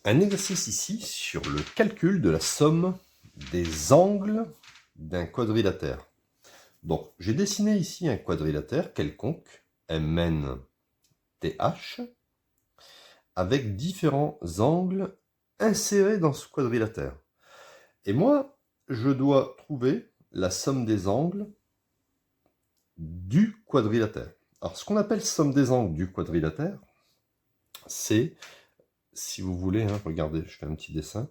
Un exercice ici sur le calcul de la somme des angles d'un quadrilatère. Donc, j'ai dessiné ici un quadrilatère quelconque, MNTH, avec différents angles insérés dans ce quadrilatère. Et moi, je dois trouver la somme des angles du quadrilatère. Alors, ce qu'on appelle somme des angles du quadrilatère, c'est, si vous voulez, regardez, je fais un petit dessin.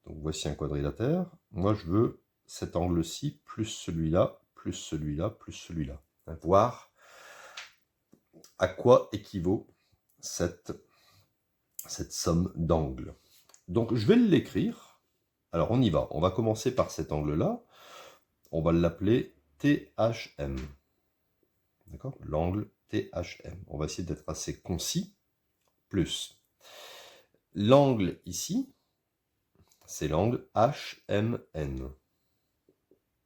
Donc voici un quadrilatère. Moi, je veux cet angle-ci, plus celui-là, plus celui-là, plus celui-là. Voir à quoi équivaut cette somme d'angles. Donc, je vais l'écrire. Alors, on y va. On va commencer par cet angle-là. On va l'appeler THM. D'accord? L'angle THM. On va essayer d'être assez concis. Plus l'angle ici, c'est l'angle HMN.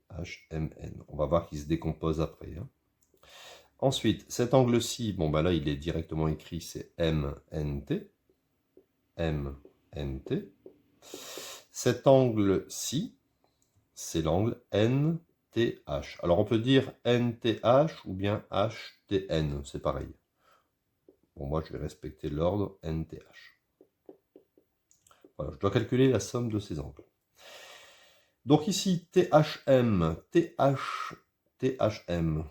HMN. On va voir qu'il se décompose après. Ensuite, cet angle-ci, bon ben là il est directement écrit, c'est MNT. MNT. Cet angle-ci, c'est l'angle NTH. Alors on peut dire NTH ou bien HTN, c'est pareil. Bon, moi je vais respecter l'ordre NTH. Voilà, je dois calculer la somme de ces angles. Donc ici, THM, THM,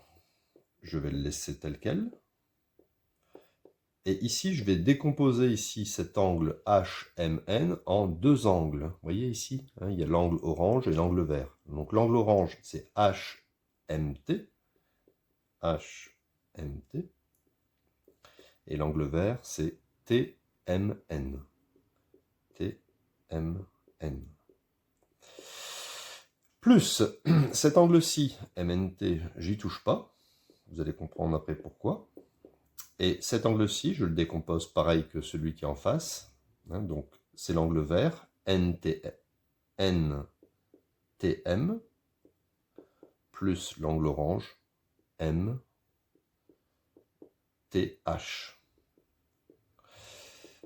je vais le laisser tel quel. Et ici, je vais décomposer ici cet angle HMN en deux angles. Vous voyez ici, il y a l'angle orange et l'angle vert. Donc l'angle orange, c'est HMT. HMT. Et l'angle vert, c'est TMN. TMN. Plus cet angle-ci, MNT, j'y touche pas. Vous allez comprendre après pourquoi. Et cet angle-ci, je le décompose pareil que celui qui est en face. Donc, c'est l'angle vert, NTM, plus l'angle orange, MTH.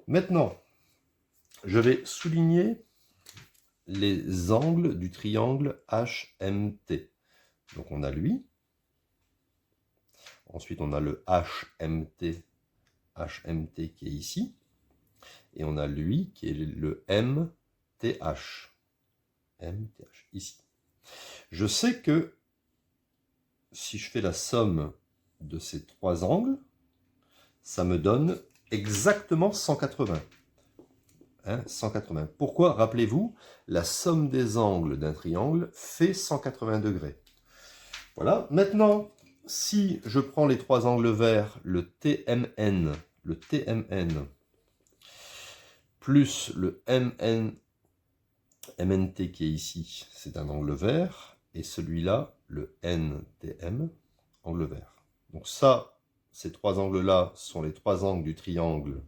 Maintenant, je vais souligner les angles du triangle HMT. Donc, on a lui. Ensuite, on a le HMT qui est ici. Et on a lui qui est le MTH. MTH, ici. Je sais que si je fais la somme de ces trois angles, ça me donne exactement 180. 180. Pourquoi? Rappelez-vous, la somme des angles d'un triangle fait 180 degrés. Voilà. Maintenant, si je prends les trois angles verts, le TMN, plus le MNT qui est ici, c'est un angle vert, et celui-là, le NTM, angle vert. Donc ça, ces trois angles-là sont les trois angles du triangle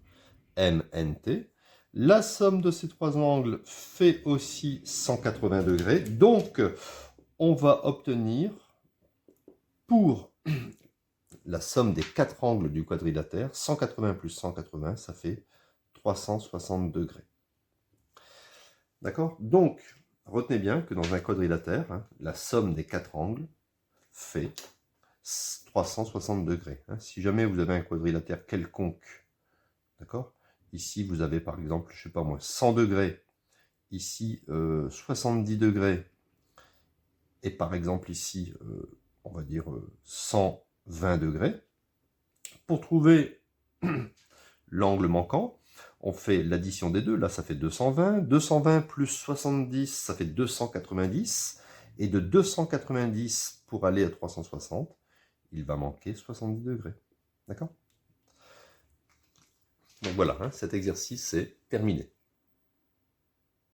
MNT. La somme de ces trois angles fait aussi 180 degrés. Donc, on va obtenir, pour la somme des quatre angles du quadrilatère, 180 plus 180, ça fait 360 degrés. D'accord? Donc, retenez bien que dans un quadrilatère, la somme des quatre angles fait 360 degrés. Si jamais vous avez un quadrilatère quelconque, d'accord? Ici, vous avez par exemple, je sais pas moi, 100 degrés. Ici, 70 degrés. Et par exemple ici, on va dire 120 degrés. Pour trouver l'angle manquant, on fait l'addition des deux. Là, ça fait 220. 220 plus 70, ça fait 290. Et de 290 pour aller à 360, il va manquer 70 degrés. D'accord? Donc voilà, cet exercice est terminé.